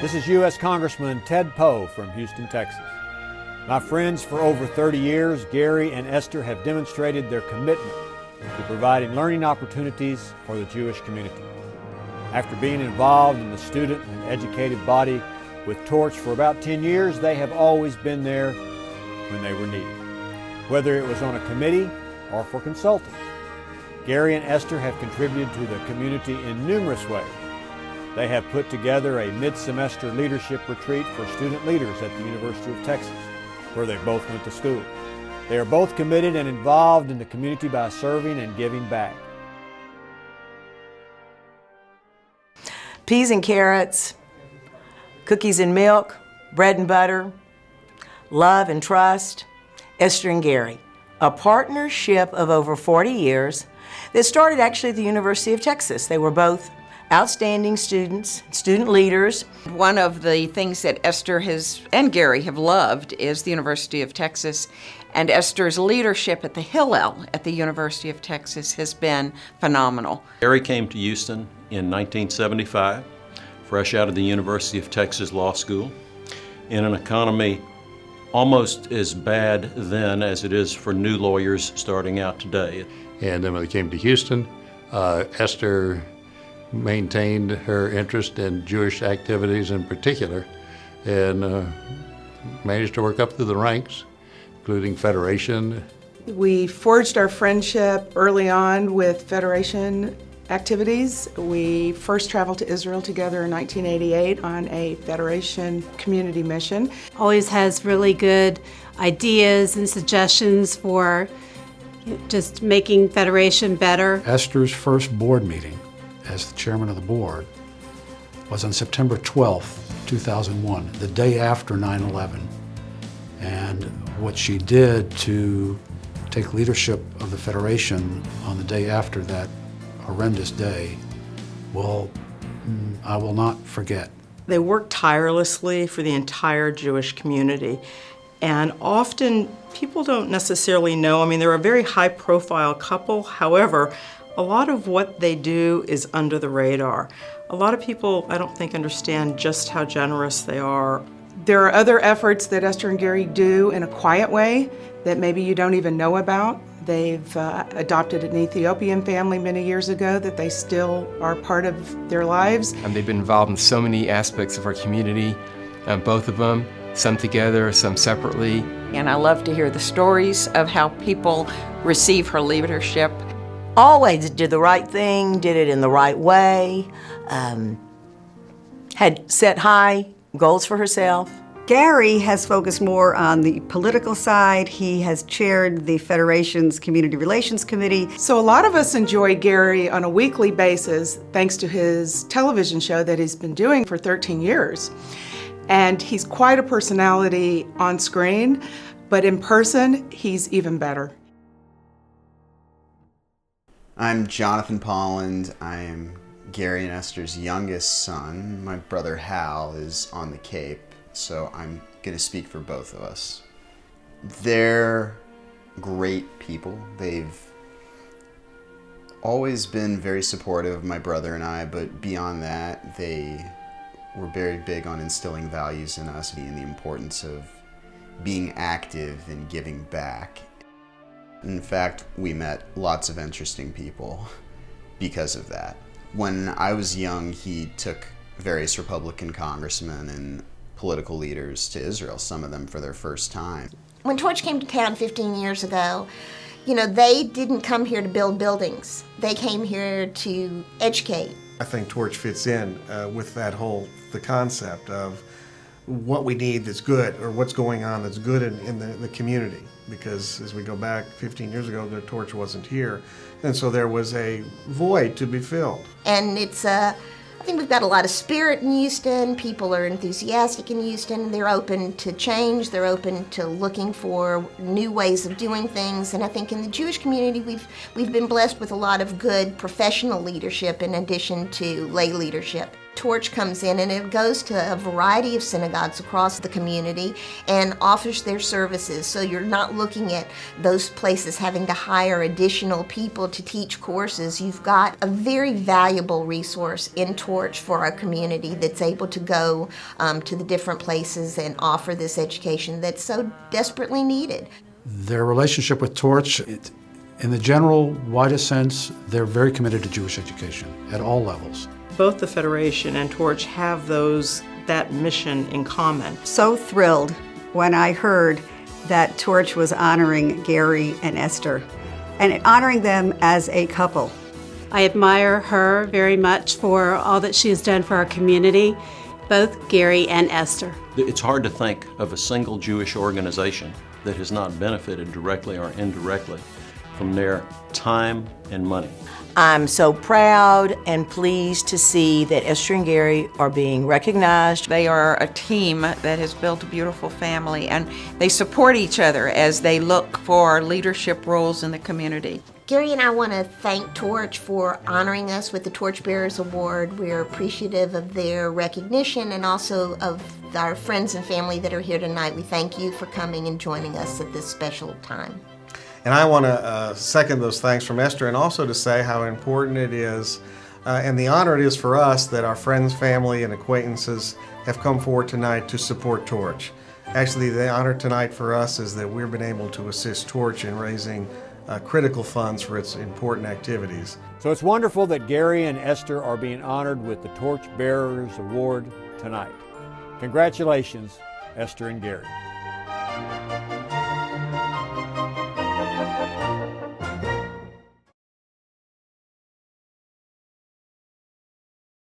This is U.S. Congressman Ted Poe from Houston, Texas. My friends, for over 30 years, Gary and Esther have demonstrated their commitment to providing learning opportunities for the Jewish community. After being involved in the student and educative body with TORCH for about 10 years, they have always been there when they were needed, whether it was on a committee or for consulting. Gary and Esther have contributed to the community in numerous ways. They have put together a mid-semester leadership retreat for student leaders at the University of Texas, where they both went to school. They are both committed and involved in the community by serving and giving back. Peas and carrots, cookies and milk, bread and butter, love and trust, Esther and Gary, a partnership of over 40 years that started actually at the University of Texas. They were both outstanding students, student leaders. One of the things that Esther and Gary have loved is the University of Texas, and Esther's leadership at the Hillel at the University of Texas has been phenomenal. Gary came to Houston in 1975, fresh out of the University of Texas Law School, in an economy almost as bad then as it is for new lawyers starting out today. And then when they came to Houston, Esther maintained her interest in Jewish activities in particular, and managed to work up through the ranks, including Federation. We forged our friendship early on with Federation activities. We first traveled to Israel together in 1988 on a Federation community mission. Always has really good ideas and suggestions for just making Federation better. Esther's first board meeting as the chairman of the board was on September 12th, 2001, the day after 9/11. And what she did to take leadership of the Federation on the day after that horrendous day, well, I will not forget. They work tirelessly for the entire Jewish community. And often people don't necessarily know. I mean, they're a very high-profile couple. However, a lot of what they do is under the radar. A lot of people, I don't think, understand just how generous they are. There are other efforts that Esther and Gary do in a quiet way that maybe you don't even know about. They've adopted an Ethiopian family many years ago that they still are part of their lives. And they've been involved in so many aspects of our community, both of them, some together, some separately. And I love to hear the stories of how people receive her leadership. Always did the right thing, did it in the right way, had set high goals for herself. Gary has focused more on the political side. He has chaired the Federation's Community Relations Committee. So a lot of us enjoy Gary on a weekly basis thanks to his television show that he's been doing for 13 years. And he's quite a personality on screen, but in person, he's even better. I'm Jonathan Polland. I'm Gary and Esther's youngest son. My brother Hal is on the Cape, so I'm going to speak for both of us. They're great people. They've always been very supportive of my brother and I, but beyond that, they were very big on instilling values in us and the importance of being active and giving back. In fact, we met lots of interesting people because of that. When I was young, he took various Republican congressmen and political leaders to Israel, some of them for their first time. When TORCH came to town 15 years ago, you know, they didn't come here to build buildings. They came here to educate. I think TORCH fits in with the concept of what we need that's good, or what's going on that's good in the community. Because as we go back 15 years ago, the TORCH wasn't here. And so there was a void to be filled. And it's, I think we've got a lot of spirit in Houston. People are enthusiastic in Houston. They're open to change. They're open to looking for new ways of doing things. And I think in the Jewish community, we've been blessed with a lot of good professional leadership in addition to lay leadership. TORCH comes in and it goes to a variety of synagogues across the community and offers their services. So you're not looking at those places having to hire additional people to teach courses. You've got a very valuable resource in TORCH for our community that's able to go to the different places and offer this education that's so desperately needed. Their relationship with TORCH, in the general, widest sense, they're very committed to Jewish education at all levels. Both the Federation and TORCH have that mission in common. So thrilled when I heard that TORCH was honoring Gary and Esther and honoring them as a couple. I admire her very much for all that she has done for our community, both Gary and Esther. It's hard to think of a single Jewish organization that has not benefited directly or indirectly from their time and money. I'm so proud and pleased to see that Esther and Gary are being recognized. They are a team that has built a beautiful family, and they support each other as they look for leadership roles in the community. Gary and I want to thank TORCH for honoring us with the Torch Bearers Award. We're appreciative of their recognition and also of our friends and family that are here tonight. We thank you for coming and joining us at this special time. And I want to second those thanks from Esther, and also to say how important it is and the honor it is for us that our friends, family, and acquaintances have come forward tonight to support TORCH. Actually, the honor tonight for us is that we've been able to assist TORCH in raising critical funds for its important activities. So it's wonderful that Gary and Esther are being honored with the Torch Bearers Award tonight. Congratulations, Esther and Gary.